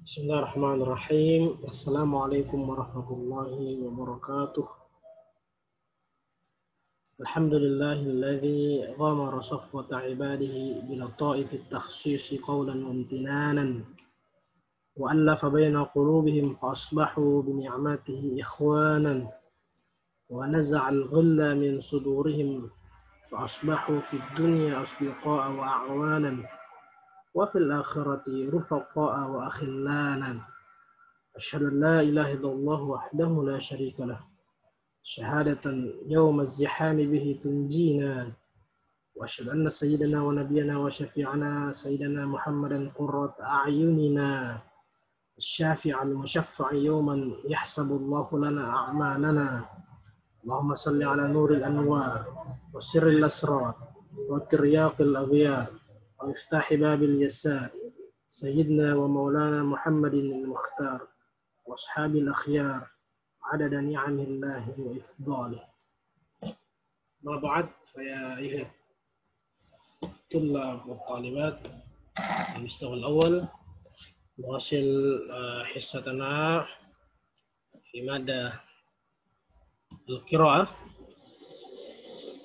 Bismillahirrahmanirrahim. Assalamualaikum warahmatullahi wabarakatuh. Alhamdulillahilladzi ghamara safwata ibadihi bilata'if at-takhsis qawlan wa imtinanan wa allafa baina qulubihim fa asbahu bi ni'matihi ikhwanan wa naza'a al-ghilla min sudurihim fa asbahu fid dunya asdiqa'a wa a'wanan wa fil akhirati rufaqa'a wa akhillanan. Asyhadu an la ilaha illallah wahdahu la syarika lah syahadatan yawma az-zihami bihi tunjina wa asyhadu anna sayyidana wa nabiyyana wa syafi'ana sayyidana Muhammadan qurrat a'yunina asy-syafi'al musyaffa'i yawman yahsabu Allahu lana a'malana. Allahumma salli ala nuril anwar wa sirril asrar wa tiryaqil aghyar wa iftahi babil yasar sayyidina wa maulana Muhammadin al-mukhtar wa ashabil akhyar adada ni'amillahi wa ifdalih. Ma ba'd, saya ayuha tullab wa talibat al-mustawa al-awwal نواصل حصتنا في مادة القراءة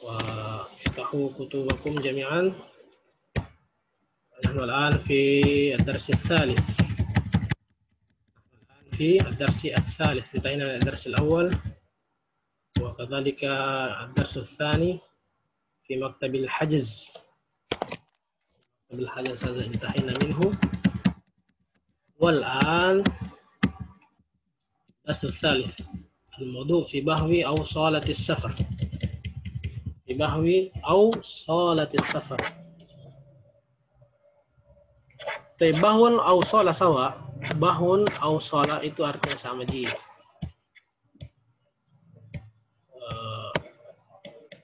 وافتحوا كتبكم جميعا. نحن الآن في الدرس الثالث. انتهينا من الدرس الأول وكذلك الدرس الثاني في مكتب الحجز. هذا انتهينا منه. والآن الدرس الثالث الموضوع في بهو أو صالة السفر. Bahun au sholat sawa. Bahun au sholat itu artinya sama ji.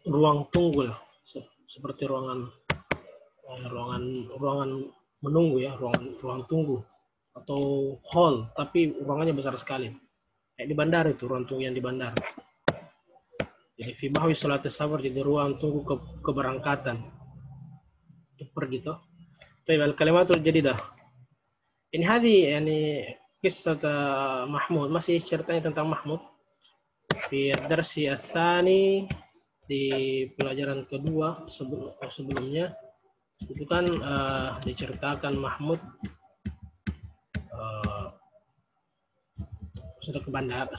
Ruang tunggu lah, seperti ruangan menunggu ya, ruang tunggu atau hall, tapi ruangannya besar sekali. Kayak di bandara itu, ruang tunggu yang di bandara. Jadi fi bahwi sholat safar, jadi ruang tunggu keberangkatan. Pergi toh. Al-kalimatul jadidah. Ini kisah Mahmud, masih ceritanya tentang Mahmud. Di darsi ats-tsani, di pelajaran kedua sebelumnya itu kan diceritakan Mahmud sudah ke bandara,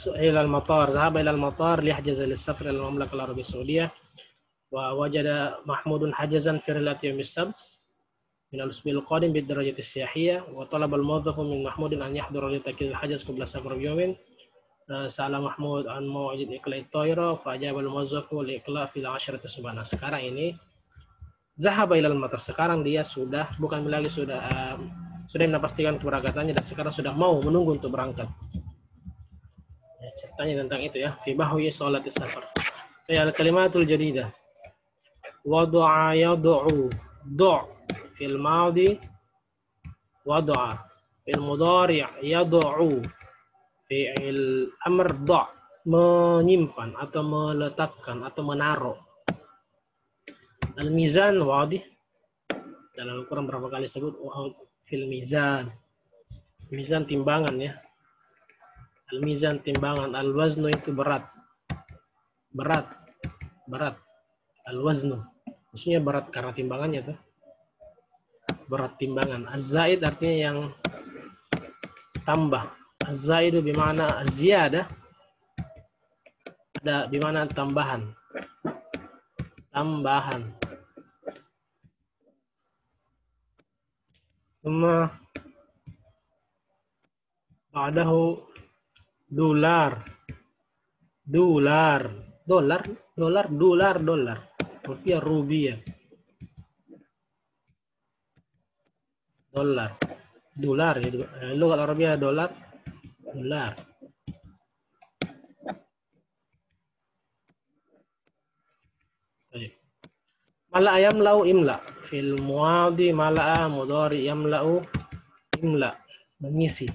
zahaba ila al-matar liyahjaza lis-safar ila al-mamlakah al-arabiyyah as-saudiyah wa wajada Mahmudun hajazan fi rihlati yawm as-sabt من الأسبوع القادم بالدرجة السياحية وطلب الموظف من محمود أن يحضر لتأكيد الحجز قبل السفر بيوم. سأل محمود عن موعد إقلاع الطائرة فأجاب الموظف الإقلاع في 10 صباحا. Sekarang ini zahaba ilal matar, sekarang dia sudah bukan lagi sudah mendapatkan keberangkatannya dan sekarang sudah mau menunggu untuk berangkat. Ceritanya tentang itu ya, fi bahwi sholat safar. Ya, kalimatul jadidah. Wada'a yad'u fil madhi wada'a, fil mudhari' yad'u, fi'il amr da', menyimpan atau meletakkan atau menaruh. Al-mizan wadih, dalam Al-Quran berapa kali sebut fil mizan. Mizan timbangan ya. Al-mizan timbangan, al-waznu itu berat. Al-waznu maksudnya berat karena timbangannya tuh. Berat timbangan. Az-zaid artinya yang tambah. Az-zaidu bimana az-ziyadah. Ada bimana tambahan. Semua ba'dahu dolar. Rupiah. Dolar ya, lugat Arabia dolar. Mala'a yamla'u imla, fil muadi mala'a mudhari yamla'u imla, mengisi.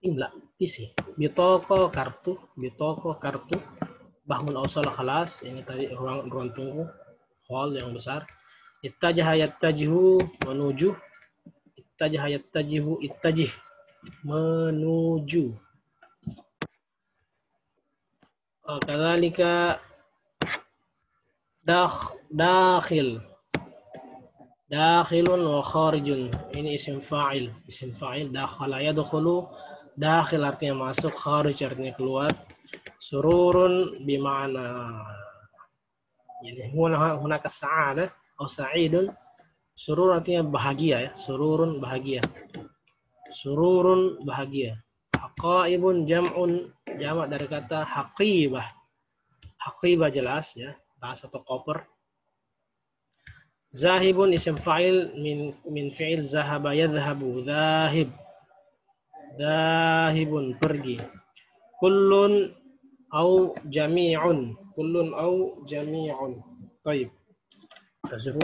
Imla, isi. Bitoko kartu, bahmun ausala khalas, ini tadi ruang tunggu, hall yang besar. Ittajaha yattajihu, menuju. ittajaha yattajihu ittajih, menuju. Kadzalika dakhil, dakhilun wa kharijun, ini isim fa'il, dakhala yadkhulu, dakhil artinya masuk, kharij artinya keluar. Sururun bima'na, yani hunaka sa'adah atau sa'idun. Surur artinya bahagia ya, sururun bahagia, sururun bahagia. Haqaibun jam'un, jamak dari kata haqibah. Haqibah jelas ya, tas atau koper. Zahibun isim fa'il min fi'il zahaba yadhhabu, zahib, zahibun pergi. Kullun au jami'un, kullun au jami'un. Baik. Tasruh.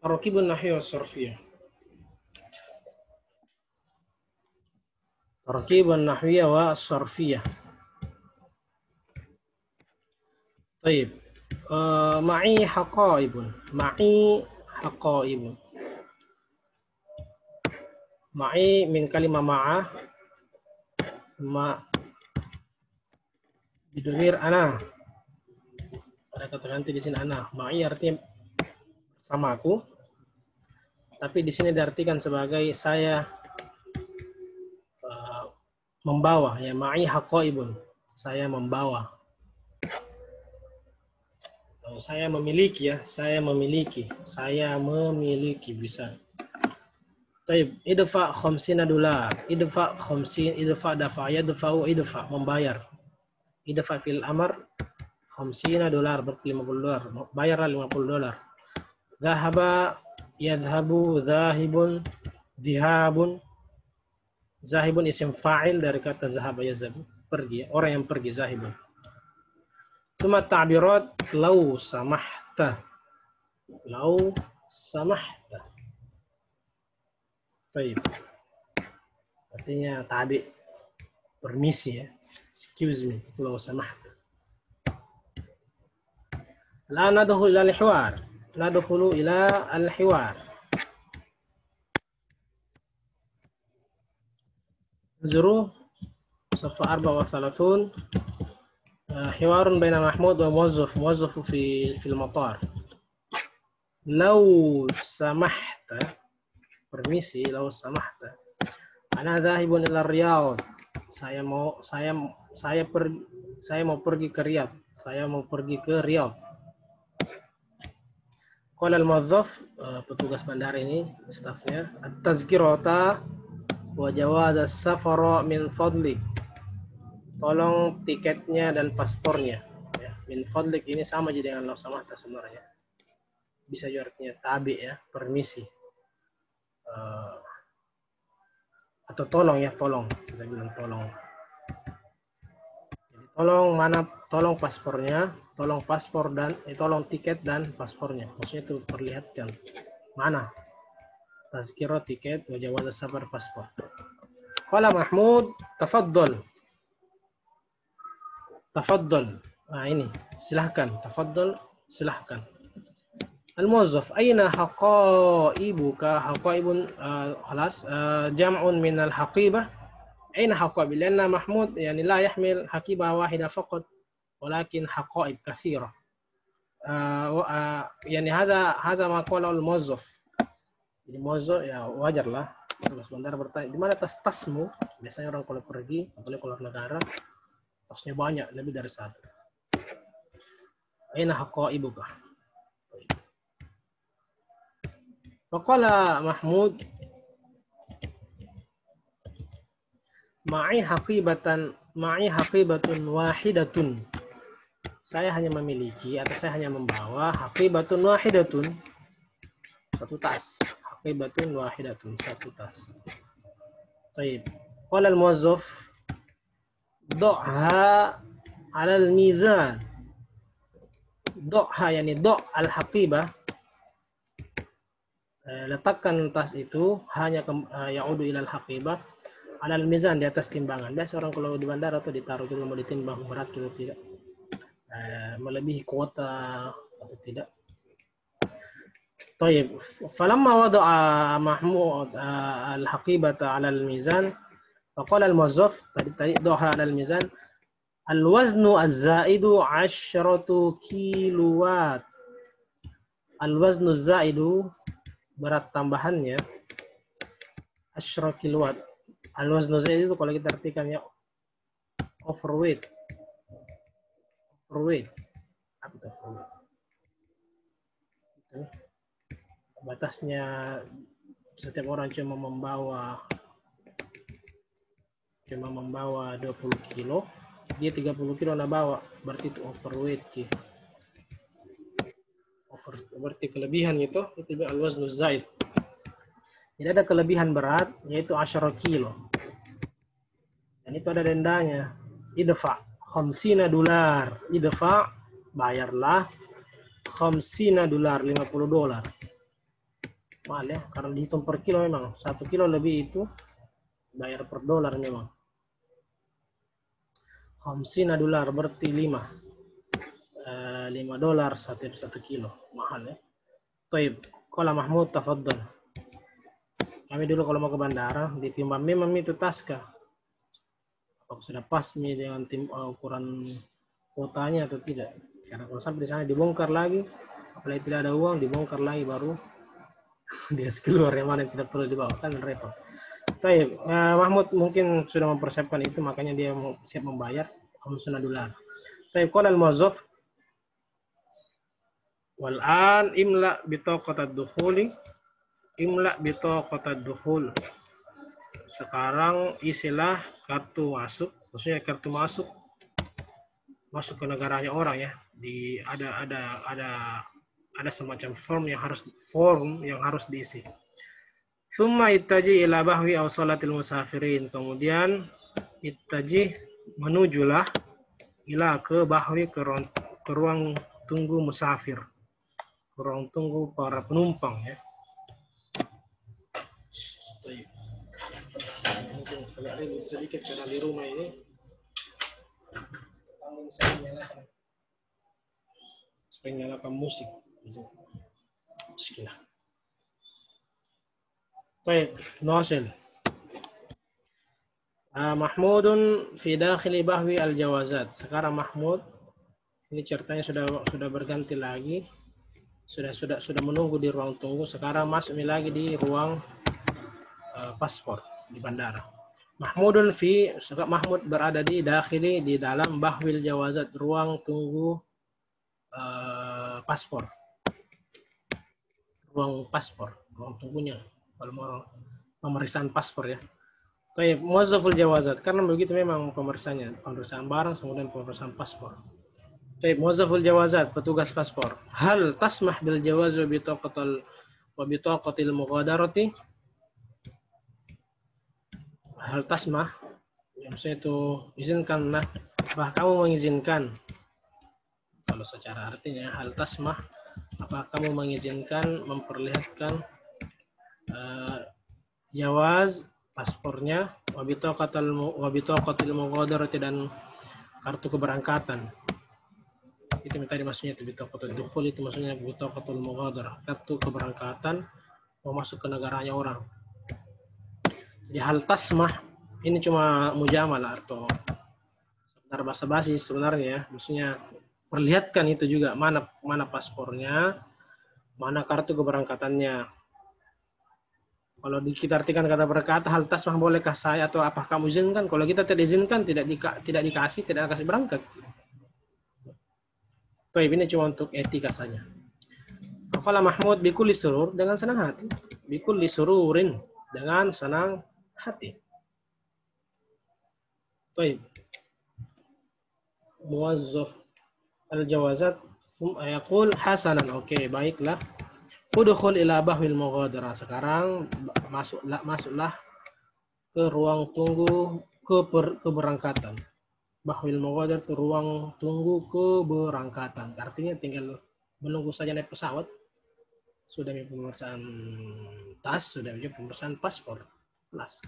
Tarakibun nahwi was-sarfiyah. Tarakibun nahwi was-sarfiyah. Baik. Ma'i haqaibun. Ma'i haqaibun. Ma'i min kalimah ma'a. Ma bidhamir ana. Ada kata ganti di sini ana. Ma'i artinya sama aku. Tapi di sini diartikan sebagai saya membawa, ya, ma'i haqaibun, saya membawa. Saya memiliki ya, saya memiliki bisa. Taib, idfa $50, idfa 50, idfa dafa, idfa membayar. Idfa fil amr $50 berarti $50, bayarlah $50. Zahaba yadhhabu, zahibun, dhihabun. Zahibun isim fa'il dari kata zahaba yazhabu, pergi, orang yang pergi, zahibun. Tsumma ta'birat lau samahta. Lau samahta. Baik. Artinya tabi, permisi ya. Excuse me, itu lau samahta. Al'an nadkhulu ila al-hiwar. Nadkhulu ila al-hiwar. انظروا صفحة 34. حوار بين محمود وموظف في المطار. لو سمحت, permisi, لو سمحت, أنا ذاهب إلى الرياض. Saya mau pergi ke Riyadh. Saya mau pergi ke Riyadh. Qala al-muwazzaf, petugas bandara ini, stafnya, at-tazkirata wa jawaz as-safara min fadlik. Tolong tiketnya dan paspornya. Ya, min fadlik ini sama aja dengan lau samahta sebenarnya. Bisa juga artinya tabi ya, permisi. Atau tolong ya, tolong. Kita bilang tolong. Jadi, tolong paspornya, tolong paspor dan tolong tiket dan paspornya. Maksudnya itu perlihatkan mana tazkirah, tiket, wa jawaz safar, paspor. Qala Mahmud, tafaddal. Tafaddal. Nah ini, silahkan. Tafaddal, silahkan. Al-muwazzaf, aina haqaibuka? Haqaibun, khalas, jam'un min al-haqibah. Aina haqaib? Lianna Mahmud yani la yahmil haqibah wahida faqat, walakin haqaib kathira. Yani hadza ma qala al-muwazzaf. Jadi muwazzaf ya wajar lah. Kalau sebentar bertanya, di mana tas-tasmu? Biasanya orang kalau pergi, apalagi kalau luar negara, tasnya banyak, lebih dari satu. Aina haqaibuka? Faqala Mahmud, ma'i haqibatun wahidatun. Saya hanya memiliki atau saya hanya membawa haqibatun wahidatun, satu tas. Haqibatun wahidatun, satu tas. Baik. Qala al-muwazzaf, do'ha 'ala al-mizan. Do'ha yani do' al-haqibah. Letakkan tas itu hanya ya'udu ila al-haqibah Alal mizan, di atas timbangan. Biasa orang kalau di bandara tuh ditaruh dulu mau ditimbang berat atau tidak. Melebihi kuota atau tidak. طيب فلما وضع محمود الحقيبة على الميزان فقال الموظف ضعها على الميزان الوزن الزائد 10 كيلوات. الوزن الزائد berat tambahannya 10 kilowatt. Al-wazn zaid itu kalau kita artikan ya overweight. Apa itu overweight? Batasnya setiap orang cuma membawa 20 kilo, dia 30 kilo nak bawa, berarti itu overweight. Berarti kelebihan itu al-wazn zaid. Tidak ada kelebihan berat, yaitu 10 kilo. Dan itu ada dendanya. Idfa $50. Idfa, bayarlah $50, $50. Mahal ya, karena dihitung per kilo memang. 1 kilo lebih itu bayar per dolar memang. $50 berarti $5 setiap 1 kilo. Mahal ya. Taib, qala Mahmud tafaddal. Kami dulu kalau mau ke bandara ditimbang memang itu taska. Apakah sudah pas nih dengan ukuran kuotanya atau tidak? Karena kalau sampai di sana dibongkar lagi, apalagi tidak ada uang, dibongkar lagi baru dia keluar yang mana yang tidak perlu dibawa, kan repot. Baik, Mahmud mungkin sudah mempersiapkan itu, makanya dia siap membayar $50. Baik, qala al-muwazzaf wal an imla bitaqat ad-dukhuli. Imla bitaqat ad-dukhul. Sekarang isilah kartu masuk, maksudnya kartu masuk ke negaranya orang ya. Ada semacam form yang harus diisi. Thumma ittaji ila bahwi aw salatil musafirin. Kemudian ittaji menujulah ila ke bahwi ke ruang tunggu musafir. Ke ruang tunggu para penumpang ya. Mungkin agak ribut sedikit karena di rumah ini sering nyalakan musik. Bismillah. Baik, nasil. Mahmudun fi dakhili bahwi al-jawazat. Sekarang Mahmud ini ceritanya sudah berganti lagi. Sudah menunggu di ruang tunggu. Sekarang masuk lagi di ruang paspor di bandara. Mahmud berada di dalam bahwil jawazat, ruang tunggu paspor. Ruang tunggunya kalau mau pemeriksaan paspor ya. Baik, muwazzaful jawazat, karena begitu memang pemeriksaan barang kemudian pemeriksaan paspor. Baik, muwazzaful jawazat, petugas paspor. Hal tasmah bil jawaz wa bitaqatil mughadarati? Hal tasmah, maksudnya itu izinkanlah, apakah kamu mengizinkan? Kalau secara artinya hal tasmah, apakah kamu mengizinkan memperlihatkan jawaz paspornya wa bitaqatil mughadarati dan kartu keberangkatan. Itu tadi maksudnya itu bitaqatul dukhul, itu maksudnya bitaqatul mughadarah, kartu keberangkatan mau masuk ke negaranya orang. Di hal tasmah ini cuma mujamalah atau sebentar basa-basi sebenarnya ya. Maksudnya perlihatkan itu juga mana paspornya, mana kartu keberangkatannya. Kalau kita artikan kata berkata hal tasmah, bolehkah saya atau apakah kamu izinkan? Kalau kita tidak izinkan, tidak dikasih berangkat. Baik, ini cuma untuk etika saja. Faqala Mahmud bikulli surur, dengan senang hati. Bikulli sururin, dengan senang hati. Baik. Muwazzaf al-jawazat yaqul hasanan. Oke, baiklah. Udkhul ila bahwil mughadarah. Sekarang masuklah ke ruang tunggu keberangkatan. Bahwil mughadarah itu ruang tunggu keberangkatan. Artinya tinggal menunggu saja naik pesawat. Sudah pemeriksaan tas, sudah pemeriksaan paspor. Kelas.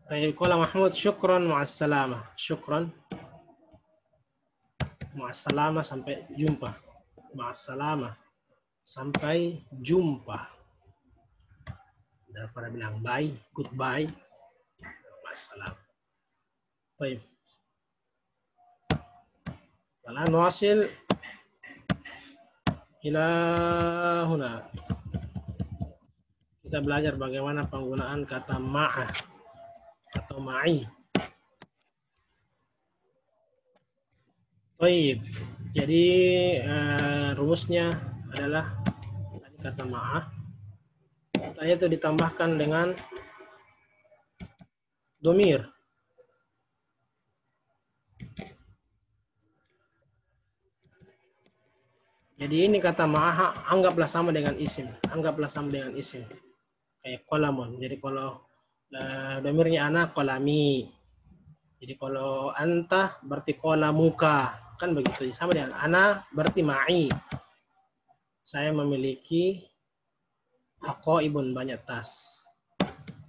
Tayyib, qala Mahmud, syukran ma'assalamah. Syukran ma'assalamah, sampai jumpa. Ma'assalamah, sampai jumpa. Daripada bilang bye, goodbye, ma'assalam. Tayyib. Al'an wasil ila huna. Kita belajar bagaimana penggunaan kata ma'ah atau ma'i. Baik, jadi rumusnya adalah tadi kata ma'ah. Saya itu ditambahkan dengan domir. Jadi ini kata ma'ah anggaplah sama dengan isim. Anggaplah sama dengan isim. Kayak qalamun. Jadi kalau domirnya ana, qalami. Jadi kalau anta berarti qalamuka. Kan begitu. Sama dengan ana berarti ma'i. Saya memiliki haqaibun, banyak tas.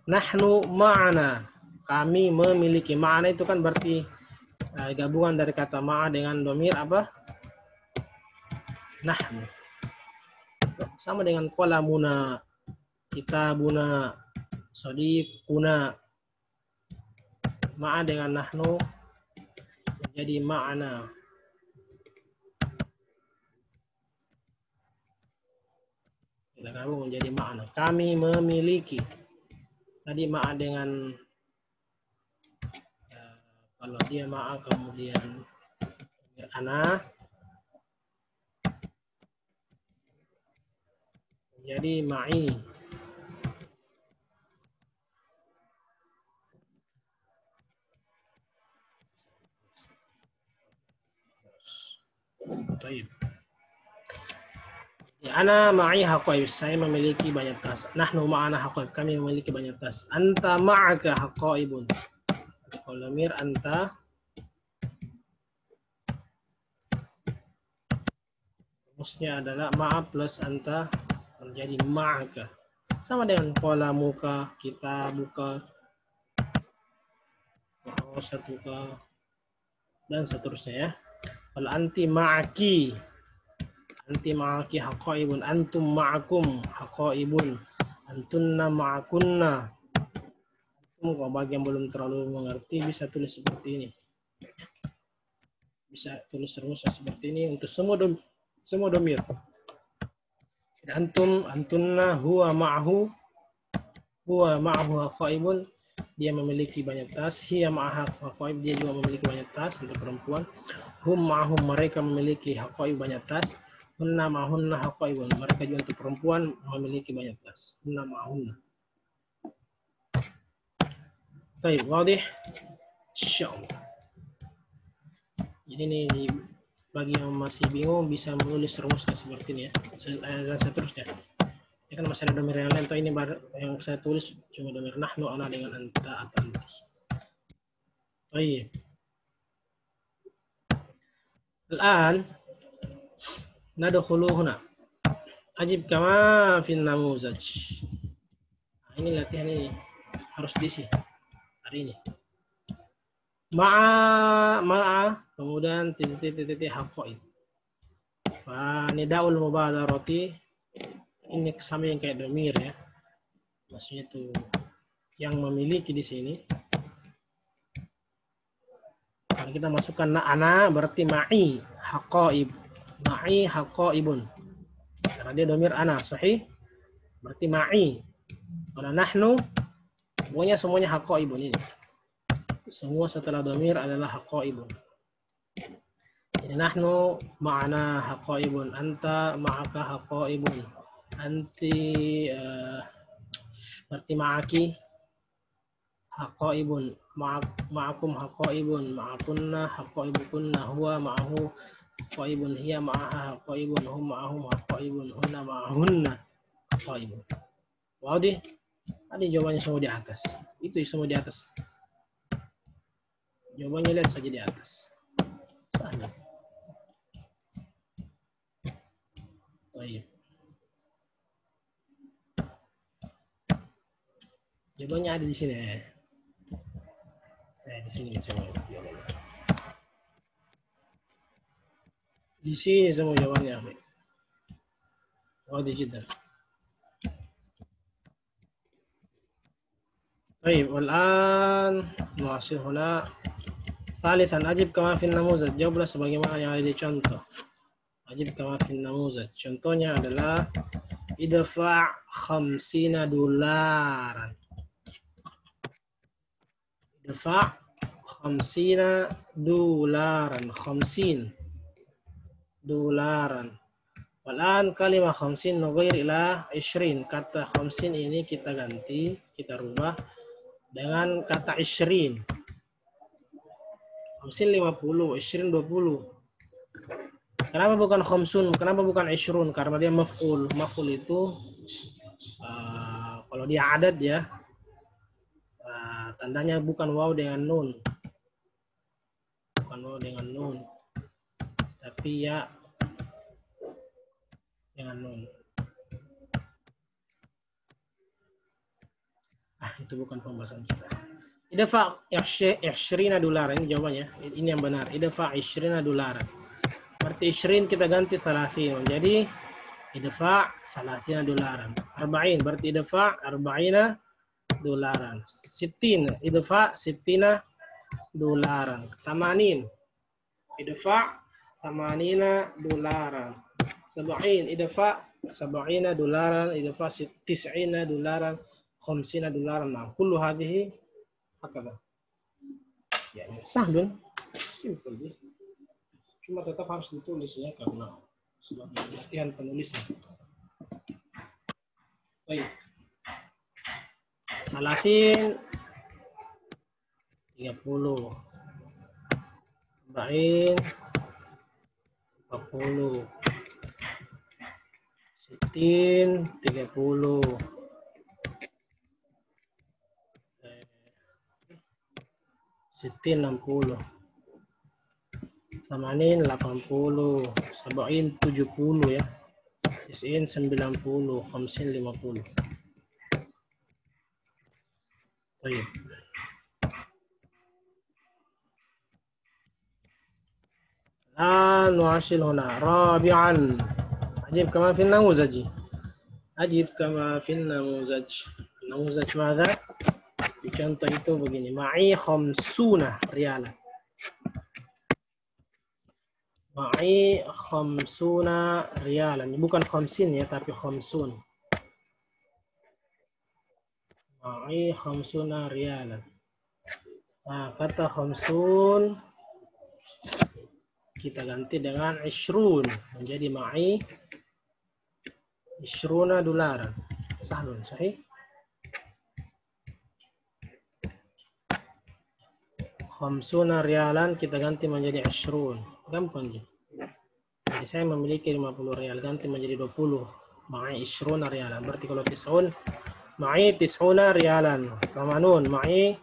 Nahnu ma'ana. Kami memiliki. Ma'ana itu kan berarti gabungan dari kata ma'a dengan domir apa? Nahnu. Sama dengan qalamuna, kitabuna, shadiquna. Ma'a dengan nahnu menjadi ma'ana. Kita gabung menjadi ma'ana. Kami memiliki. Tadi ma'a dengan kalau dia ma'a kemudian ana jadi ma'i. Baik. Ana ma'i haqaib. Saya memiliki banyak tas. Nahnu ma'ana haqaib. Kami memiliki banyak tas. Anta ma'aka haqaibun. Kalau lamir anta, rumusnya adalah ma'a plus anta menjadi ma'aka. Sama dengan qalamuka, kitabuka, satuka, dan seterusnya ya. Kalau anti ma'aki, anti ma'aki haqaibun, antum ma'akum haqaibun, antunna ma'akunna. Kalau bagi yang belum terlalu mengerti bisa tulis seperti ini. Bisa tulis rumusnya seperti ini untuk semua domir. Antum, antunna, huwa ma'ahu haqaibun, dia memiliki banyak tas. Hiya ma'aha haqaib, dia juga memiliki banyak tas untuk perempuan. Hum ma'ahum, mereka memiliki haqaib banyak tas. Hunna ma'ahunna haqaibun, mereka juga untuk perempuan memiliki banyak tas. Hunna ma'ahunna. Baik, wadih? Insyaallah. Jadi ini bagi yang masih bingung bisa menulis rumusnya seperti ini ya. Dan seterusnya. Ini kan masih ada domir yang lain. Ini yang saya tulis cuma domir nahnu, ana dengan anta atau anti. Baik. Al-an nadkhulu huna. Ajib kama fil namuzaj. Ini latihan ini harus diisi hari ini. Ma'a kemudian titik haqaib. Fa nidaul mubadarati, ini sama yang kayak domir ya. Maksudnya itu yang memiliki di sini. Kalau kita masukkan ana berarti ma'i haqaib. Ma'i haqaibun. Karena dia domir ana, sahih? Berarti ma'i. Kalau nahnu pokoknya semuanya haqaibun ini. Semua setelah domir adalah haqaibun. Jadi nahnu ma'ana haqaibun, anta ma'aka haqaibun, anti berarti ma'aki haqaibun, ma'akum haqaibun, ma'akunna haqaibukunna, huwa ma'ahu haqaibun, hiya ma'aha haqaibun, hum ma'ahum haqaibun, hunna ma'ahunna haqaibun. Wadih? Ada jawabannya semua di atas. Itu semua di atas. Jawabannya lihat saja di atas. Sahih. Baik. Jawabannya ada di sini. Di sini semua. Di sini semua jawabannya. واضح جدا. طيب والآن نواصل هنا. ثالثا أجب كما في النموذج. Jawablah sebagaimana yang ada di contoh. Ajib kama fi namuzaj. Contohnya adalah idfa' 50 dolaran. Idfa' 50 dolaran. 50 dolaran. Walan kalimah 50 nughair ila 20. Kata 50 ini kita ganti, kita rubah dengan kata 20. 50 50, 20 20. Kenapa bukan khamsun? Kenapa bukan 20? Karena dia maf'ul. Maf'ul itu kalau dia adat ya, tandanya bukan waw dengan nun. Bukan waw dengan nun. Tapi ya dengan nun. Itu bukan pembahasan kita. Idfa' 20 dolar. Ini jawabannya. Ini yang benar. Idfa' 20 dolar. Berarti 20 kita ganti 30 menjadi idfa' 30 dolaran. 40 berarti idfa' 40 dolaran. 60 idfa' 60 dolaran. 80 idfa' 80 dolaran. 70 idfa' 70 dolaran. Idfa' 90 dolaran. 50 dolaran. Nah, kullu hadhihi hakadha. Ya, sahlan. Simple. Cuma tetap harus ditulis ya karena sebagai latihan penulisan. Baik. 30 30 40 40 60 30 60 60 80 80 70 70 ya. 90 90 50 50. طيب. الآن نواصل هنا. رابعا أجب كما في النموذج. أجب كما في النموذج. النموذج ماذا؟ Di contoh itu begini. Ma'i 50 rialan. Ma'i 50 rialan. Bukan 50 ya, tapi 50. Ma'i 50 rialan. Nah, kata 50 kita ganti dengan 20 menjadi ma'i 20 dolaran. Sahlun, sahih? 50 rialan kita ganti menjadi 20. Gampang ya. Jadi saya memiliki 50 rial ganti menjadi 20. Ma'i 20 rialan. Berarti kalau 90 ma'i 90 rialan. Samanun ma'i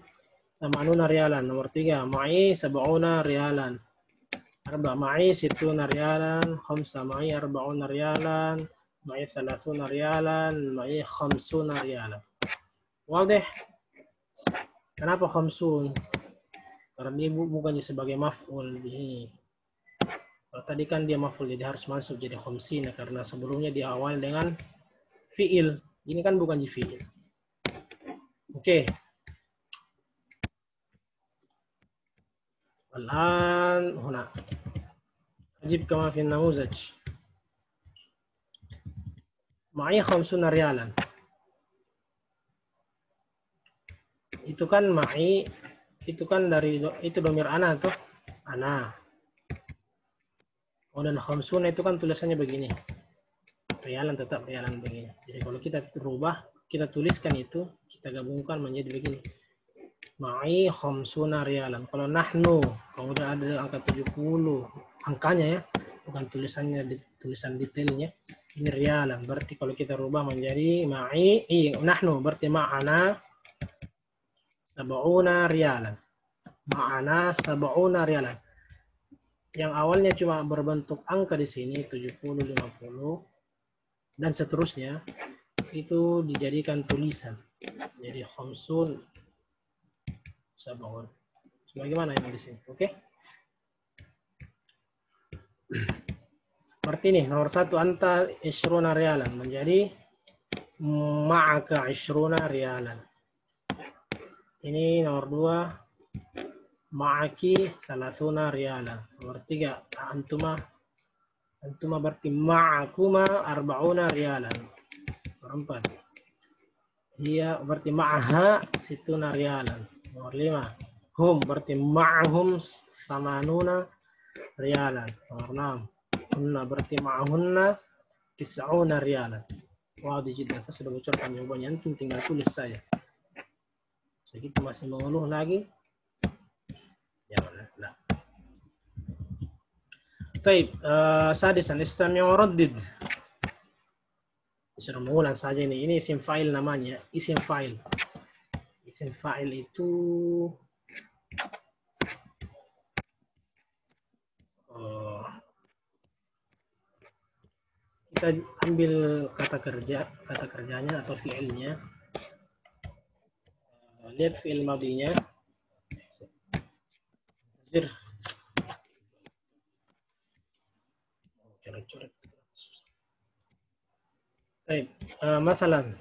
80 rialan. Nomor 3 ma'i 70 rialan. 4 ma'i 60 rialan. 5 ma'i 40 rialan. Ma'i 30 rialan. Ma'i 50 rialan. Wadah? Kenapa 50? Karena dia bukannya sebagai maf'ul ini. Kalau tadi kan dia maf'ul, jadi harus masuk jadi khamsina karena sebelumnya dia awal dengan fi'il. Ini kan bukan di fi'il. Oke. Al-an huna. Ajib kama fi namuzaj. Ma'i 50 rialan. Itu kan ma'i, itu kan dari itu domir ana tuh, ana. Oh, dan 50 itu kan tulisannya begini. Rialan tetap rialan begini. Jadi kalau kita rubah, kita tuliskan itu, kita gabungkan menjadi begini. Ma'i 50 rialan. Kalau nahnu, kalau udah ada angka 70, angkanya ya, bukan tulisannya tulisan detailnya. Ini rialan. Berarti kalau kita rubah menjadi ma'i, nahnu berarti ma'ana 70 rialan. Ma'ana 70 rialan. Yang awalnya cuma berbentuk angka di sini 70, 50 dan seterusnya itu dijadikan tulisan. Jadi khamsun 70. Bagaimana yang di sini? Oke. Berarti nih nomor 1 anta isyruna rialan menjadi ma'aka isyruna rialan. Ini nomor 2 ma'aki salasuna rialan. Nomor 3 antuma berarti ma'akuma arba'una rialan. Nomor 4 dia berarti ma'aha situna rialan. Nomor 5 hum berarti ma'ahum samanuna rialan. Nomor 6 hunna berarti ma'ahunna tis'una rialan. Wow, jiddan, saya sudah bocorkan jawabannya, antum tinggal tulis saja. Segitu masih mengeluh lagi? Ya, lah. Baik, sadisan istami' waraddid. Disuruh mengulang saja ini. Ini isim fa'il namanya, isim fa'il. Isim fa'il itu kita ambil kata kerjanya atau fi'ilnya. Lihat fi'il madinya. Coret-coret. Baik, masalan,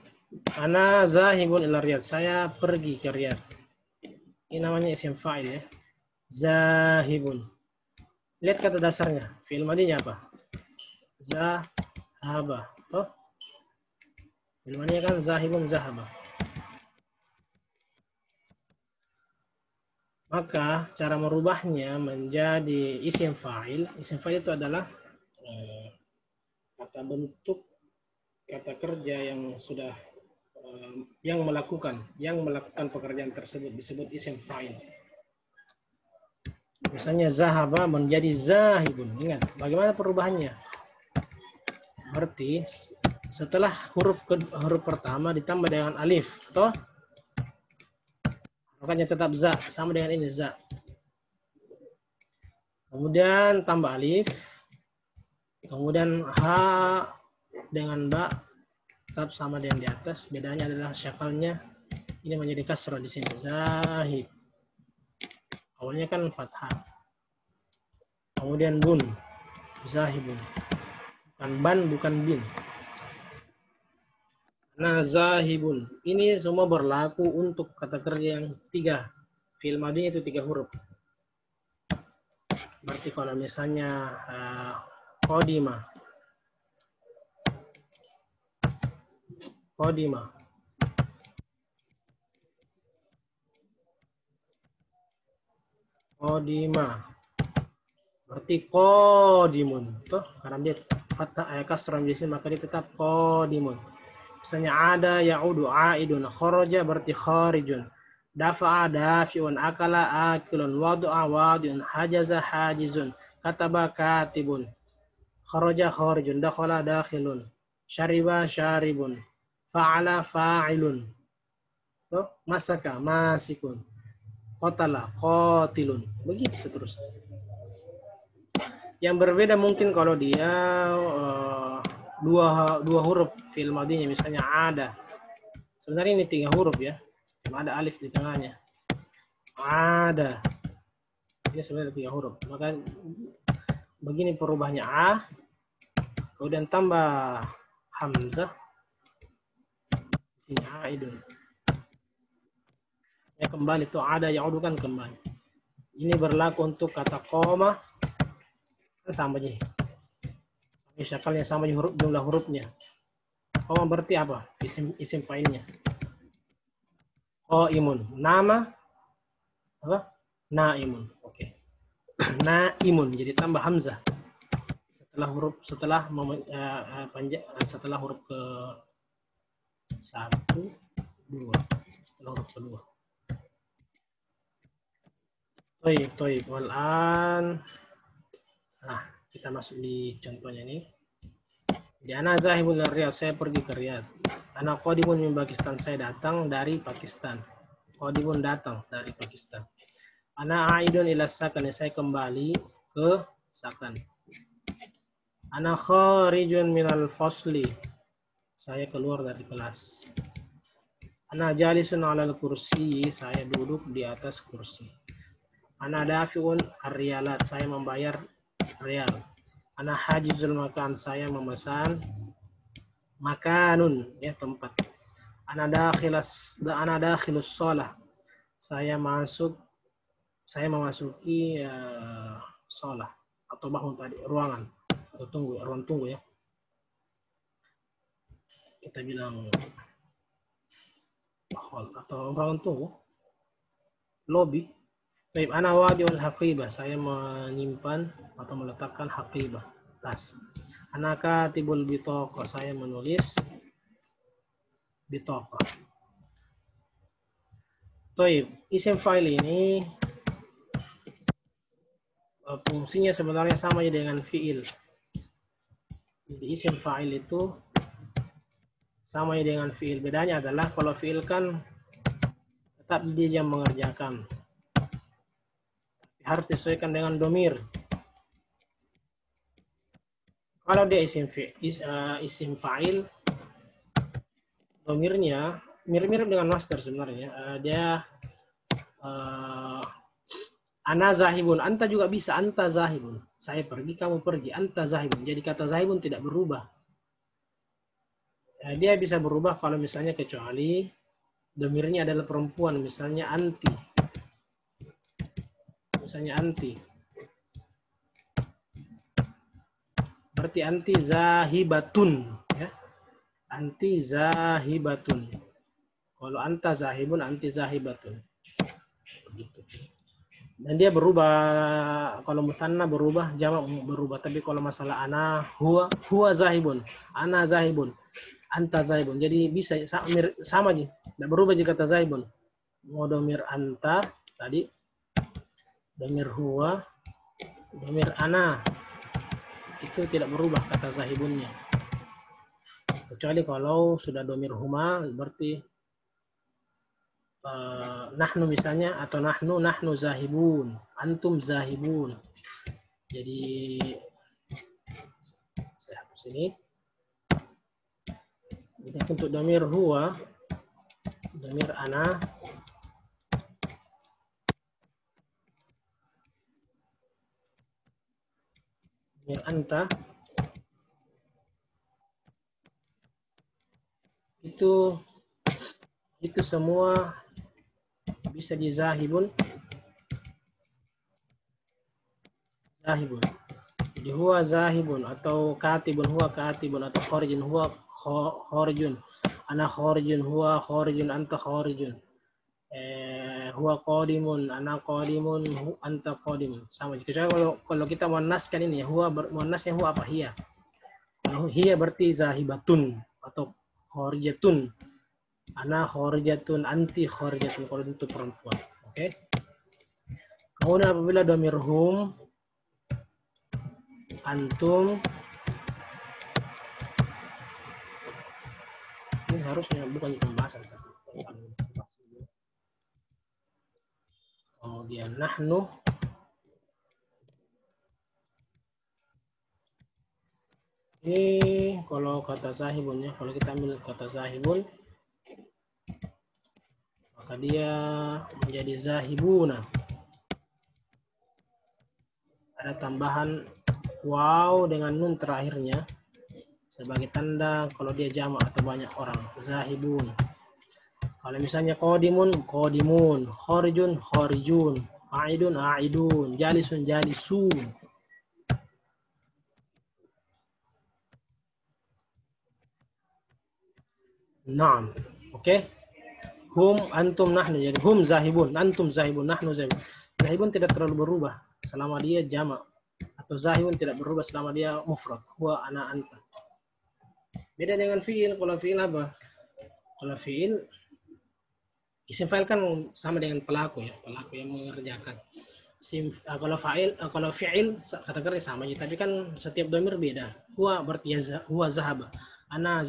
ana zahibun ila Riyadh. Saya pergi ke Riyadh. Ini namanya isim fa'il ya. Zahibun. Lihat kata dasarnya. Fi'il madinya apa? Zahaba. Oh. Fi'il madinya kan zahibun zahaba. Maka cara merubahnya menjadi isim fa'il. Isim fa'il itu adalah kata bentuk kata kerja yang sudah yang melakukan pekerjaan tersebut disebut isim fa'il. Misalnya zahaba menjadi zahibun. Ingat, bagaimana perubahannya? Berarti setelah huruf pertama ditambah dengan alif, toh makanya tetap za, sama dengan ini za. Kemudian tambah alif, kemudian ha dengan ba tetap sama dengan di atas. Bedanya adalah syakalnya ini menjadi kasrah di sini, zahib. Awalnya kan fathah. Kemudian bun, zahibun. Bukan ban, bukan bin. Nah, zahibun. Ini semua berlaku untuk kata kerja yang 3. Fi'il madinya itu 3 huruf. Berarti kalau misalnya qadima. Berarti qadimun. Tuh, karena dia fathah kasrah di sini maka dia tetap qadimun. Misalnya ada ya'udu a'idun, kharaja berarti kharijun, dafa'a dafi'un, akala akilun, wadu'a wadi'un, hajaza hajizun, kataba katibun, kharaja kharijun, dakhala dakhilun, syariba syaribun, fa'ala fa'ilun, masaka masikun, qatala qatilun. Begitu seterusnya. Yang berbeda mungkin kalau dia dua huruf fi'il madinya, misalnya ada. Sebenarnya ini 3 huruf ya, cuma ada alif di tengahnya. Ada. Ini sebenarnya 3 huruf. Maka begini perubahnya a, kemudian tambah hamzah. Sini aidun. Ya kembali tuh ada ya'udu kan kembali. Ini berlaku untuk kata qoma kan sama aja. Syakalnya sama jumlah hurufnya. Qoma berarti apa? Isim fa'ilnya. Qaimun. Nama apa? Naimun. Oke. Naimun jadi tambah hamzah. Setelah huruf ke 1, 2. Setelah huruf kedua. Toib. Walan. Nah, kita masuk di contohnya ini. Di ana zahibun ila Riyadh, saya pergi ke Riyadh. Ana qadimun min Pakistan, saya datang dari Pakistan. Qadimun datang dari Pakistan. Ana aidun ila sakan, saya kembali ke sakan. Ana kharijun minal fasli, saya keluar dari kelas. Ana jalisun alal kursi, saya duduk di atas kursi. Ana dafi'un ar-riyalat, saya membayar rial. Ana hajizul makan, saya memesan makanun, ya tempat. Ana dakhilus shalah, saya memasuki shalah atau bangun tadi ruangan atau ruang tunggu ya. Kita bilang hall atau ruang tunggu, lobby. Baik, ana wadi'ul haqibah, saya menyimpan atau meletakkan haqibah, tas. Ana katibul bitoqah, saya menulis bitoqah. Baik, isim fa'il ini fungsinya sebenarnya sama dengan fi'il. Jadi isim fa'il itu sama dengan fi'il. Bedanya adalah kalau fi'il kan tetap dia yang mengerjakan, harus disesuaikan dengan domir. Kalau dia isim fa'il, domirnya mirip-mirip dengan master sebenarnya. Dia ana zahibun, anta juga bisa, anta zahibun. Saya pergi, kamu pergi, anta zahibun. Jadi kata zahibun tidak berubah. Dia bisa berubah kalau misalnya kecuali domirnya adalah perempuan, misalnya anti. Misalnya anti. Berarti anti zahibatun, ya. Anti zahibatun. Kalau anta zahibun, anti zahibatun. Dan dia berubah, kalau musanna berubah, jamak berubah. Tapi kalau masalah ana, huwa zahibun, ana zahibun, anta zahibun. Jadi bisa sama aja, tidak berubah jika kata zahibun. Mau domir anta tadi, domir huwa, domir ana, itu tidak berubah kata zahibunnya. Kecuali kalau sudah domir huma, berarti nahnu misalnya, atau nahnu zahibun, antum zahibun. Jadi saya hapus ini. Jadi untuk domir huwa, domir ana, domir anta, itu semua bisa di zahibun. Jadi huwa zahibun, atau katibun huwa katibun, atau kharijun huwa kharijun, ana kharijun huwa kharijun, anta kharijun, huwa qadimun, ana qadimun, anta qadimun. Sama. Kecuali kalau kita muannaskan ini ya, huwa muannasnya huwa apa? Hiya. Kalau hiya berarti zahibatun atau kharijatun. Ana kharijatun, anti kharijatun kalau itu perempuan. Oke. Kemudian apabila domir hum, antum, ini harusnya bukan pembahasan. Kemudian nahnu, ini kalau kata zahibun ya, kalau kita ambil kata zahibun, maka dia menjadi zahibuna. Ada tambahan waw dengan nun terakhirnya sebagai tanda kalau dia jamak atau banyak orang, zahibun. Kalau misalnya qadimun, qadimun, kharijun, kharijun, aidun, aidun, jalisun, jalisun. Naam. Oke. Hum, antum, nahnu. Jadi hum zahibun, antum zahibun, nahnu zahibun. Zahibun tidak terlalu berubah selama dia jamak, atau zahibun tidak berubah selama dia mufrad. Huwa, ana, anta. Beda dengan fi'il. Kalau fi'il apa? Kalau fi'il, isim fa'il kan sama dengan pelaku ya, pelaku yang mengerjakan. Kalau fi'il kata-kata sama aja, tapi kan setiap domir beda. Huwa berarti huwa zahaba. Ana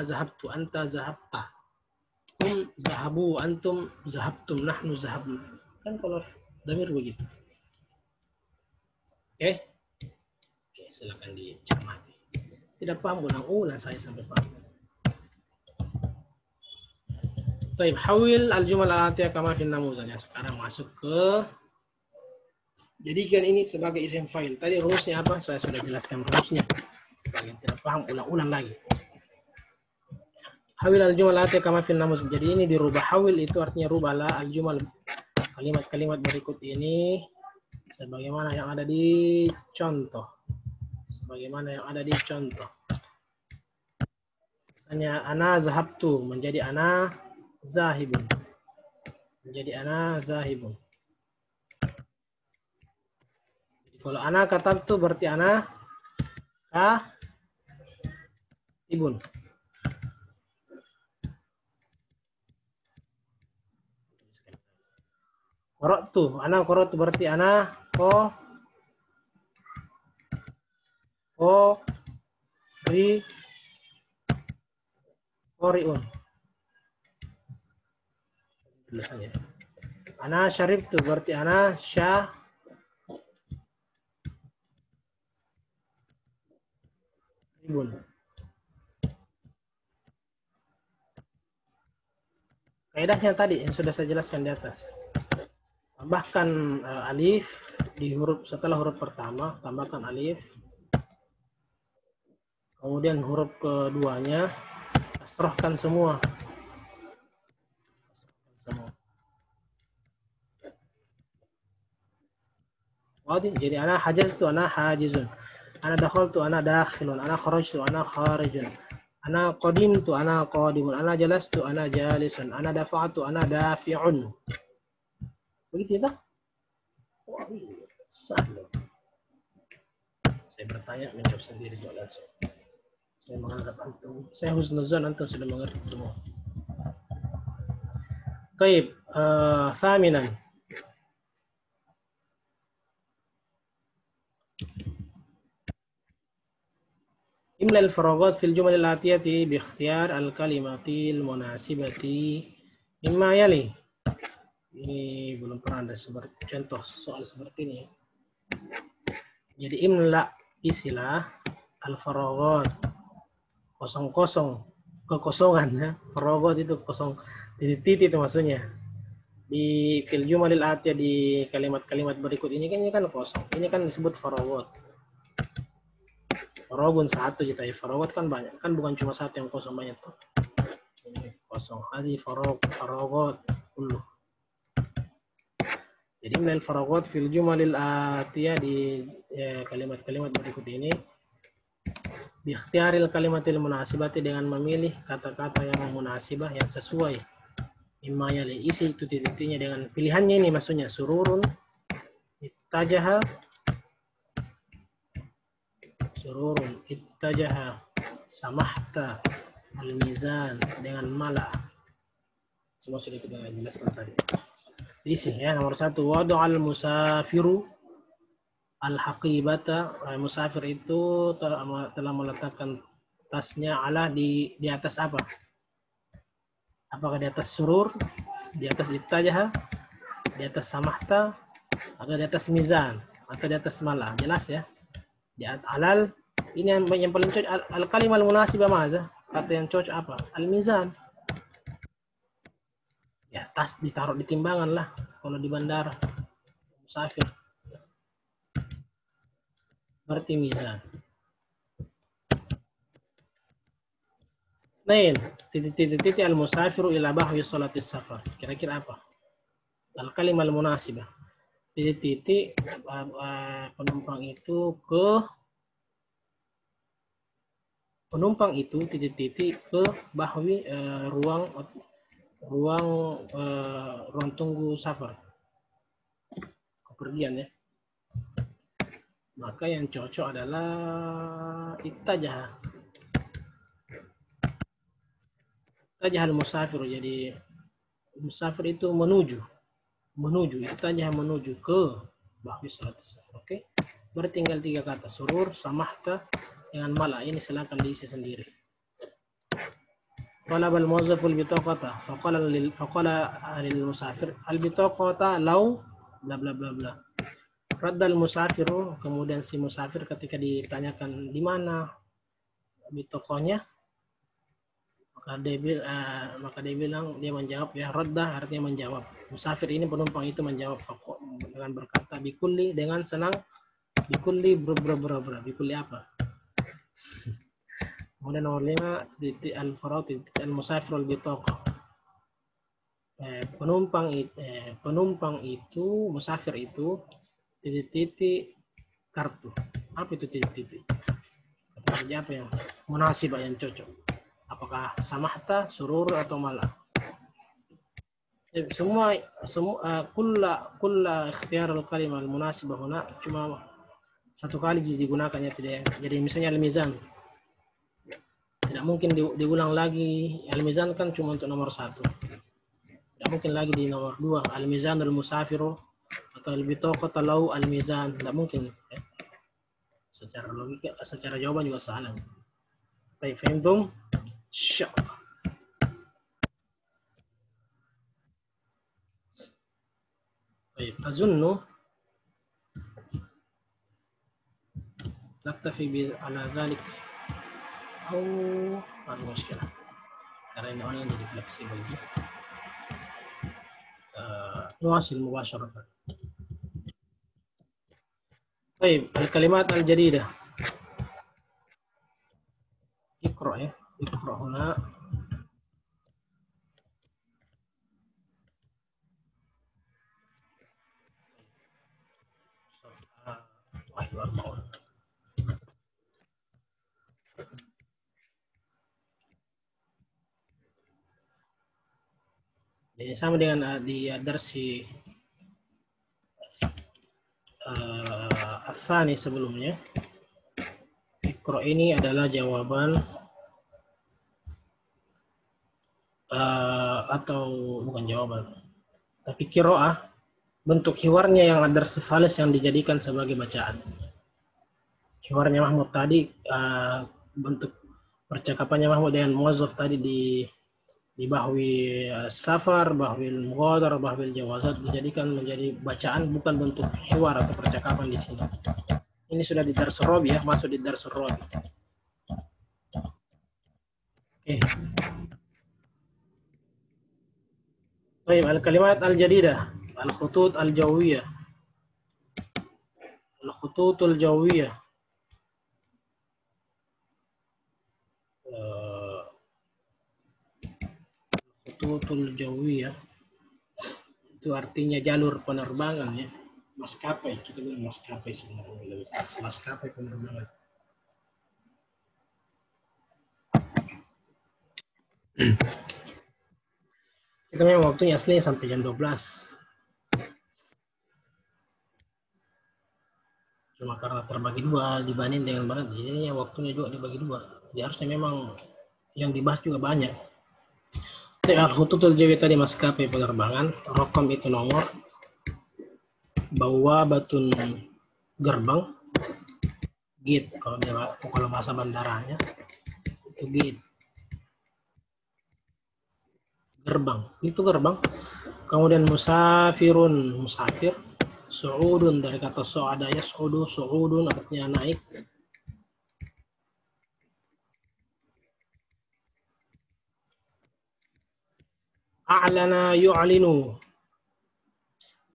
zahabtu, anta zahabta. Hum zahabu, antum zahabtum, nahnu zahabna. Kan kalau domir begitu. Oke, silakan dicermati. Tidak paham, ulang saya sampai paham. Baik, hawil al-jumal al-atiyah kama fi namuzan. Sekarang masuk ke Jadikan ini sebagai isim fa'il. Tadi rumusnya apa? Saya sudah jelaskan rumusnya. Bagi yang tidak paham, ulang-ulang lagi. Hawil al-jumal ati kama fil namus. Jadi ini dirubah. Hawil itu artinya rubahlah al-jumal. Kalimat-kalimat berikut ini sebagaimana yang ada di contoh. Sebagaimana yang ada di contoh. Misalnya ana zahabtu menjadi ana zahibun. Menjadi ana zahibun. Kalau ana katabtu berarti ana katibun. Qara'tu, ana qara'tu berarti ana qari'un. Tulisannya. Ana syaribtu berarti ana syaribun. Kaidahnya tadi yang sudah saya jelaskan di atas. Tambahkan alif di huruf setelah huruf pertama, tambahkan alif. Kemudian huruf keduanya kasrohkan semua. Jadi ana hajaztu ana hajizun. Ana dakhaltu ana dakhilun. Ana kharajtu ana kharijun. Ana qadimtu ana qadimun. Ana jalastu ana jalisun. Ana dafa'tu ana dafi'un. Begitu ya? Saya bertanya menjawab sendiri langsung. Saya menganggap antum. Saya husnuzan antum sudah mengerti semua. Baik, thaminan. Imla al-faragat fil jumal al-atiyati bi ikhtiyar al-kalimati al-munasibati mimma yali. Ini belum pernah ada seperti contoh soal seperti ini. Jadi imla istilah al-faragat kosong-kosong, kekosongan ya. Faragat itu kosong, titik-titik itu maksudnya. Di fil jumal al-atiyah di kalimat-kalimat berikut ini kan kosong. Ini kan disebut faragat. Faragun satu kita ya, faragat kan banyak, kan bukan cuma satu yang kosong, banyak tuh. Ini kosong, hadi faragat dulu. Jadi mel faragat fil jumalil atiyah di kalimat-kalimat berikut ini bi ikhtiyaril kalimatil munasibati dengan memilih kata-kata yang munasibah yang sesuai. Imma yali isi itu titiknya dengan pilihannya ini maksudnya sururun, ittajaha, sururun, ittajaha, samahta, al-mizan dengan mala. Semua sudah kita jelaskan tadi. Isi ya, nomor 1 wada'al musafiru al-haqibata. Musafir itu telah meletakkan tasnya ala di atas apa? Apakah di atas surur, di atas ittajaha, di atas samahta, atau di atas mizan, atau di atas mala? Jelas ya. Di alal ini yang paling cocok al-kalimal munasibah maza. Kata yang cocok apa? Al-mizan. Ya, tas ditaruh di timbangan lah kalau di bandara. Musafir. Berarti mizan. Nain, titik al-musafiru ila bahwi salatis safar. Kira-kira apa? Al-kalimal munasibah. Titik penumpang itu titik-titik ke bahwi ruang tunggu safar, kepergian ya. Maka yang cocok adalah ittajaha musafir. Jadi musafir itu menuju ittajaha menuju ke bahwi salatis safar. Oke. Berarti tinggal 3 kata, surur, samahta dengan mala. Ini silakan diisi sendiri. طلب الموظف البطاقة فقال للمسافر البطاقة لو bla bla bla bla. Raddal musafiru, kemudian si musafir ketika ditanyakan di mana bitokohnya, Maka dia bilang, dia menjawab ya, radda artinya menjawab. Musafir ini penumpang itu menjawab dengan berkata bikulli, dengan senang, bikulli bikulli apa? Kemudian nomor 5, al-musafir al-bitaqa. Penumpang itu, musafir itu titik-titik kartu. Apa itu titik-titik? Kata kerja apa yang munasibah, yang cocok? Apakah samahta, surur, atau malah? Semua kulla ikhtiar al-kalimah al-munasibah huna cuma satu kali digunakannya, tidak. Jadi misalnya al-mizan, tidak mungkin diulang lagi. Al-mizan kan cuma untuk nomor 1. Tidak mungkin lagi di nomor 2. Al-mizan al-musafiru atau al-bitaqah lahu al-mizan. Tidak mungkin. Ya. Secara logika, secara jawaban juga salah. Baik, fahimtum? Syuk. طيب أظن نكتفي على ذلك أو ما في مشكلة karena ini online jadi fleksibel. نواصل مباشرة. طيب الكلمات الجديدة اقرأ ya, اقرأ هنا. Jadi sama dengan di darsi Athani sebelumnya. Iqra ini adalah jawaban atau bukan jawaban, tapi qiraah, bentuk hiwarnya yang ada salis yang dijadikan sebagai bacaan. Hiwarnya Mahmud tadi, bentuk percakapannya Mahmud dengan muwazzaf tadi di bahwi safar, bahwi mughadar, bahwi jawazat dijadikan menjadi bacaan, bukan bentuk hiwar atau percakapan di sini. Ini sudah di Darsul Rabi ya, masuk di Darsul Rabi. Oke. Baik, al-kalimat al-jadidah, al-khutut al-jawiyah. Al-khutut al-jawiyah. Al-khutut al-jawiyah itu artinya jalur penerbangan ya. Maskapai, kita bilang maskapai sebenarnya lebih pas, maskapai penerbangan. Kita memang waktunya aslinya sampai jam 12. Cuma karena terbagi dua dibanding dengan barat, jadinya waktunya juga dibagi dua. Jadi harusnya memang yang dibahas juga banyak. Al-khututul jawiyah tadi maskapai penerbangan, rokom itu nomor, bawa batun gerbang, gate kalau bahasa bandaranya itu gate, gerbang itu gerbang. Kemudian musafirun, musafir, su'udun dari kata su'ada yas'udu, su'udun artinya naik. A'lana yu'linu,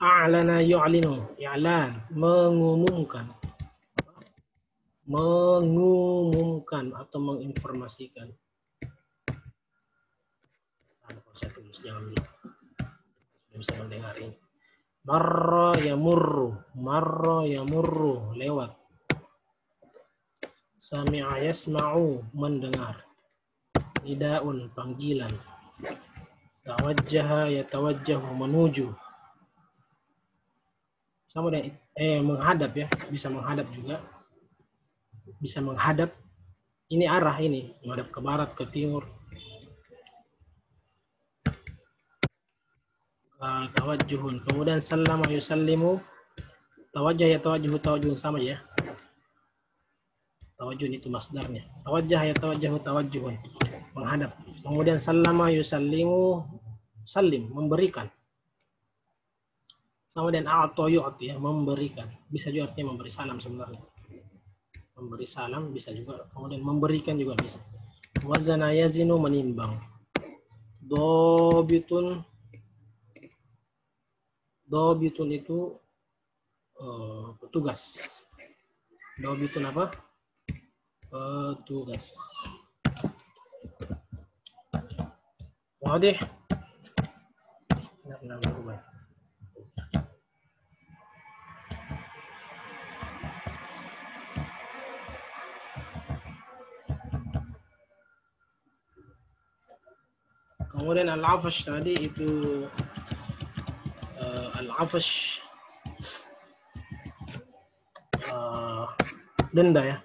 a'lana yu'linu, i'lan, mengumumkan atau menginformasikan. Saya tulis jangan lupa, sudah bisa mendengar ini. Marra yamurru, lewat. Sami'a yasma'u, mendengar. Nidaun, panggilan. Tawajjaha yatawajjahu, menuju. Sama dengan menghadap ya, bisa menghadap juga. Bisa menghadap, ini arah ini, menghadap ke barat, ke timur. Tawajjuhun, kemudian sallama yusallimu, tawajjah yatawajjahu, tawajjuhun sama ya. Tawajjuhun itu masdarnya. Tawajjah yatawajjahu, tawajjuhun, menghadap. Kemudian sallama yusallimu, salim, memberikan. Sama dengan a'ta yu'ti ya, memberikan. Bisa juga artinya memberi salam sebenarnya. Memberi salam bisa juga, kemudian memberikan juga bisa. Wazana yazinu menimbang. Dobitun itu petugas. Dobitun apa? Petugas. Wadih. Kemudian al-afash tadi itu al-afash denda ya.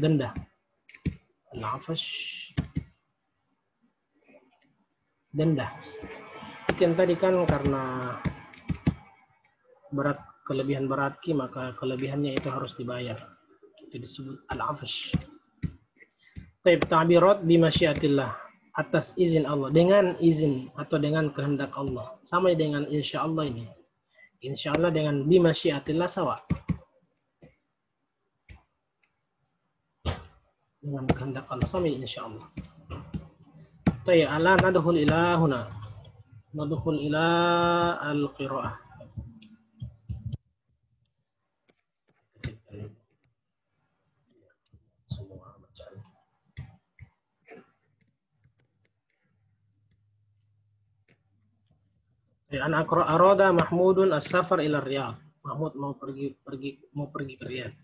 Denda. Al-afash denda. Itu yang tadi kan karena kelebihan berarti maka kelebihannya itu harus dibayar. Itu disebut al-afash. Taib ta'birat bi masyiatillah. Atas izin Allah, dengan izin atau dengan kehendak Allah, sama dengan insya Allah ini. Insya Allah dengan bimasyiatillah sama. Dengan kehendak Allah sama insya Allah. Tayyib, ala nadkhul ila huna. Nadkhul ila al-qira'ah. Anak arada Mahmudun as-safar ila Riyadh. Mahmud mau pergi ke Riyadh.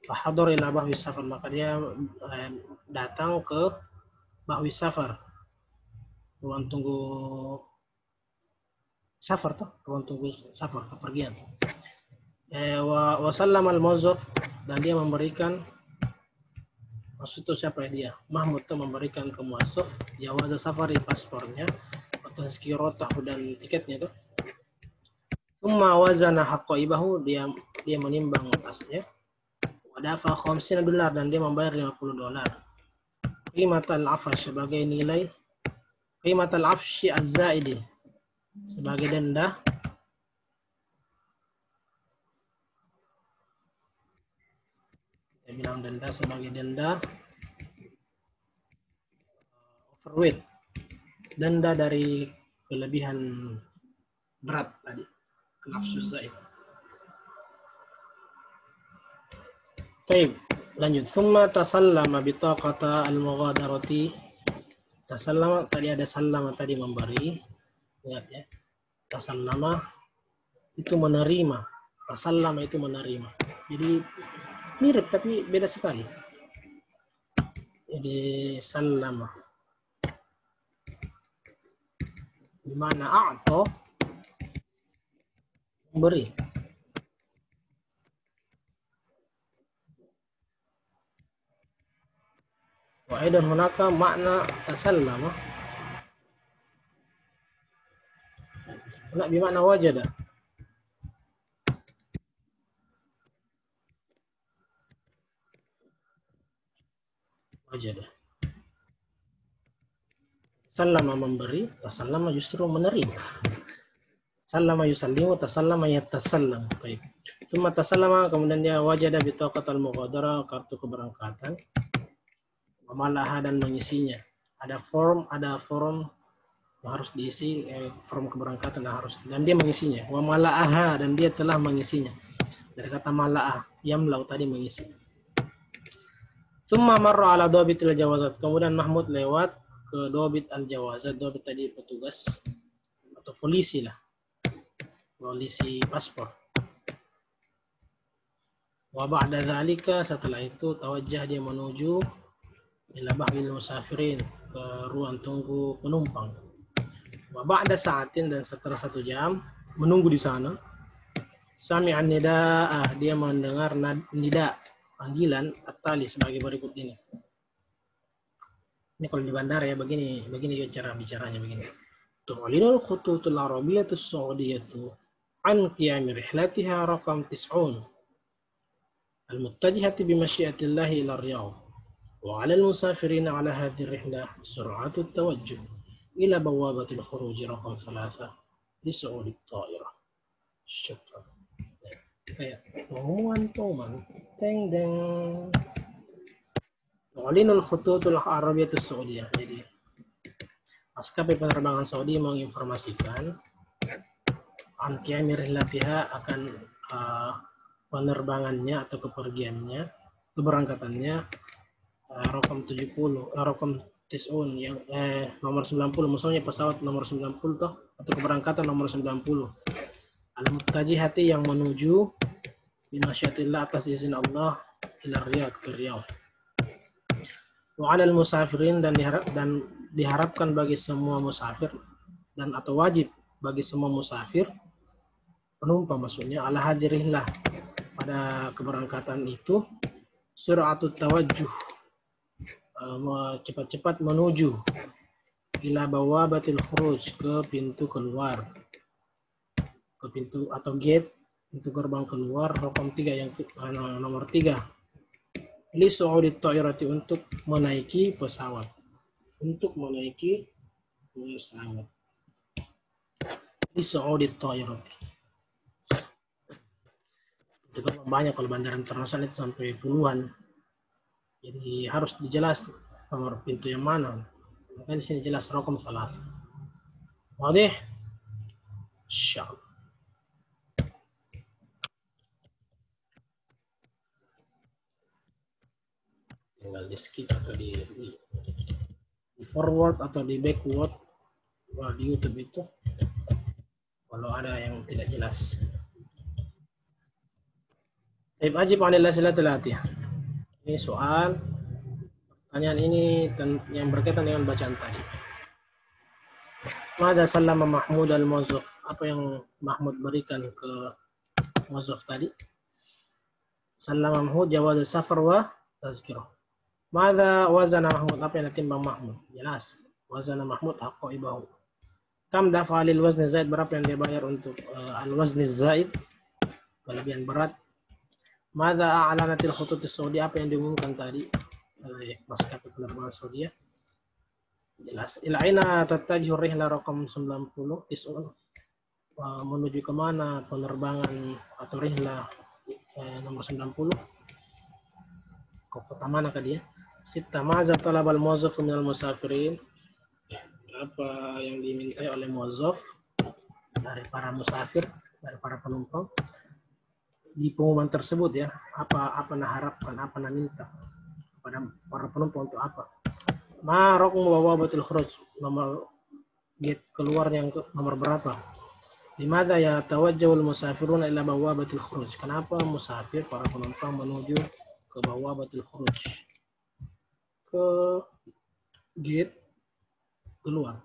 Fahadur ila bahwi safar, maka dia datang ke bahwi safar. Ruang tunggu safar tuh, ruang tunggu safar kepergian. Wa sallama al-mawzaf, dan dia memberikan, maksud itu siapa ya dia? Mahmud tuh memberikan ke muazzaf jawaz safari, paspornya, tazkiratahu dan tiketnya tuh. Tsumma wazana haqqaibahu, dia menimbang tasnya. Wa dafa $50 dan dia membayar $50. Qimat al-afsh sebagai nilai, qimat al-afshi az-zaidi sebagai denda. Dia bilang denda sebagai denda overweight. Denda dari kelebihan berat tadi, nafsu zaid. Baik, lanjut. Summa tasallama bitaqata al-mughadarati. Tasallama tadi ada sallama tadi memberi. Lihat ya. Tasallama itu menerima. Tasallama itu menerima. Jadi mirip tapi beda sekali. Jadi sallama di mana a'ta memberi. Wa aidan hunaka makna tasallama. Nak bi makna wajada. Wajada. Sallama memberi, tasallama justru menerima. Sallama yusallimu, tasallama yatasallam. Baik. Tsumma tasallama, kemudian dia wajada bitaqatal mughadara, kartu keberangkatan. Wa malaha, dan mengisinya. Ada form harus diisi, form keberangkatan harus, dan dia mengisinya. Wa malaaha, dan dia telah mengisinya. Dari kata mala'ah, yamlau tadi mengisi. Tsumma marra ala dhabitil jawazat, kemudian Mahmud lewat ke dobit al-jawazat. Dobit tadi petugas atau polisi lah, polisi paspor. Wa ba'da dzalika, setelah itu tawajjah, dia menuju ila bahwil musafirin, ke ruang tunggu penumpang. Wa ba'da sa'atin, dan setelah 1 jam menunggu di sana, sami'an nida'a, dia mendengar nida, panggilan at-tali sebagai berikut ini. Ini kalau di bandara ya, begini cara bicaranya begini. Tu'linul khututul arabiyatus saudiyatu an qiyami rihlatiha raqam 90 al-muttajihati bi masyiatillahi ila Riyadh wa 'ala al-musafirina 'ala hadhihi ar-rihlah sur'atu at-tawajjuh ila bawabatil khuruj raqam 3 li su'ud at-ta'irah. Syukran. Kayak pengumuman teng deng. Tu'linul khututul arabiyatus saudiyah. Jadi maskapai penerbangan Saudi menginformasikan an qiyami rihlatiha akan penerbangannya atau keberangkatannya rokam 70 rokam tisun yang nomor 90, maksudnya pesawat nomor 90 toh, atau keberangkatan nomor 90 al-muttajihati yang menuju binasyatillah atas izin Allah ila Riyadh ke Riyadh. Wa 'alal musafirin dan diharapkan bagi semua musafir dan atau wajib bagi semua musafir penumpang maksudnya ala hadirihlah pada keberangkatan itu sur'atut tawajjuh cepat-cepat menuju ila bawabatil khuruj ke pintu keluar, ke pintu atau gate, pintu gerbang keluar rokam 3 yang nomor 3 li su'udit ta'irati untuk menaiki pesawat, li su'udit ta'irati. Itu kan banyak, kalau bandara internasional itu sampai puluhan, jadi harus dijelas nomor pintu yang mana. Maka di sini jelas rokam 3. Wadih? Insyaallah. Tinggal di skip atau di forward atau di backward di YouTube itu kalau ada yang tidak jelas. Taib ajib 'anil as'ilatil atiyah. Ini soal pertanyaan ini yang berkaitan dengan bacaan tadi. Mada sallama Mahmud al-Muwazzaf, apa yang Mahmud berikan ke Muwazzaf tadi? Sallama Mahmud jawaz safar wa tazkirah. Mada wazana Mahmud, apa yang ditimbang Mahmud? Jelas, wazana Mahmud aqaibahu. Kam dafa lil wazni zaid, berapa yang dia bayar untuk al-wazni zaid, kelebihan berat. Mada a'lanatil khututus saudi, apa yang diumumkan tadi oleh maskapai penerbangan Saudi? Jelas. Ila aina tattajihu rihla raqam 90 tisun, menuju ke mana penerbangan atau rihla nomor 90? Ke kota mana ke dia? Sitta maza talabal muwazzaf minal musafirin, apa yang dimintai oleh muwazzaf dari para musafir, dari para penumpang di pengumuman tersebut ya, apa nak harapkan, apa nak minta pada para penumpang untuk apa? Ma raqmu bawabatul khuruj, nomor gate keluar yang nomor berapa? Limadza yatawajjahul musafiruna ila bawabatil khuruj, kenapa musafir para penumpang menuju ke bawabatil khuruj, ke gate keluar?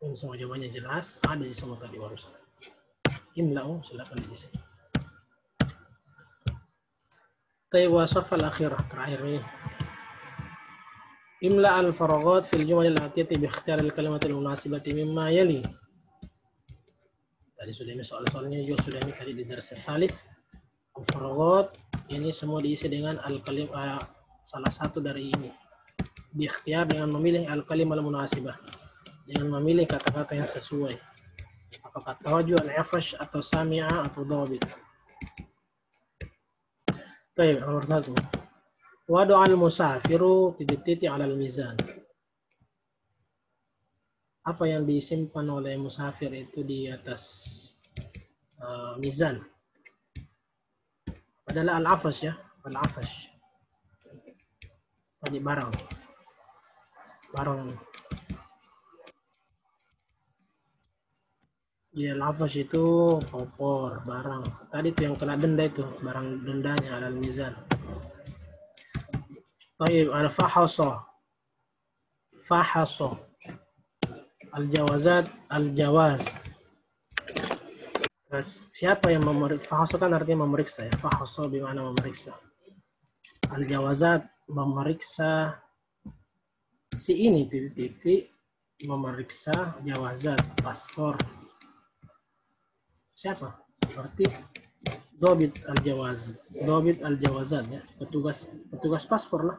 Ini semua jawabannya jelas, ada di semua tadi barusan. Imla'u, silakan diisi. Tayyib wa safal akhirah, terakhir ini. Imla al-faraghat fil jumal al-atiyati bi ikhtiyar al-kalimat al-munasibati mimma yali. Tadi sudah ini soal-soalnya juga sudah ini tadi di dars salif. Al-faraghat ini semua diisi dengan al-kalim salah satu dari ini. Bi ikhtiyar, dengan memilih al-kalimah al-munasibah, dengan memilih kata-kata yang sesuai. Apakah tawajjuh, al-'afash atau sami'a atau dhabit. Baik, nomor 1. Wadu'a al-musafiru titik-titik 'ala al-mizan. Apa yang disimpan oleh musafir itu di atas mizan? Adalah al-'afash ya, al-'afash. Tadi barang. Ya, al-'afash itu popor, barang. Tadi itu yang kena denda itu, barang dendanya alal mizan. Baik, al-fahasa. Fahasa. Al-jawazat, al-jawaz. Nah, siapa yang memeriksa? Fahasa kan artinya memeriksa ya. Fahasa bermakna memeriksa. Al-jawazat memeriksa si ini titik-titik, memeriksa jawazat, paspor. Siapa? Berarti Dobit al-jawazat ya, petugas paspor lah,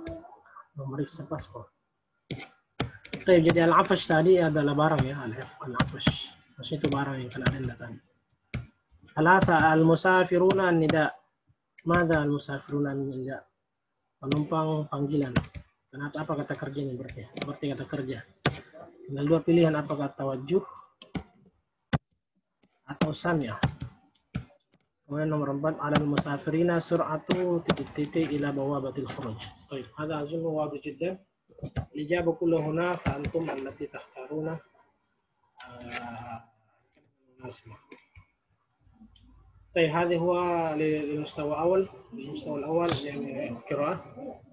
memeriksa paspor. Jadi al-'afash tadi adalah barang ya, al-'afash. Maksudnya itu barang yang kena denda tadi. Al-musafiruna an-nida. Mada al-musafiruna an-nida? penumpang panggilan. Kenapa? Apa kata kerjanya berarti? Berarti kata kerja. Tinggal dua pilihan, apakah tawajuh atau samya. Kemudian nomor 4, alal musafirina sur'atu titik-titik ila bawabatil khuruj. Baik, hadha azunnu wadih jiddan. Al-ijabah kullu huna fa antum allati takhtaruna munasibah. طيب هذه هو للمستوى الأول يعني القراءة،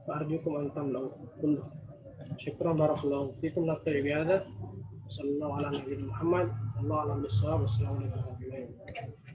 فأرجوكم أن تملأوا كله. شكرا، بارك الله فيكم. نكتفي بهذا، صلى الله على نبينا محمد، الله أعلم بالصواب، والسلام عليكم ورحمة الله وبركاته.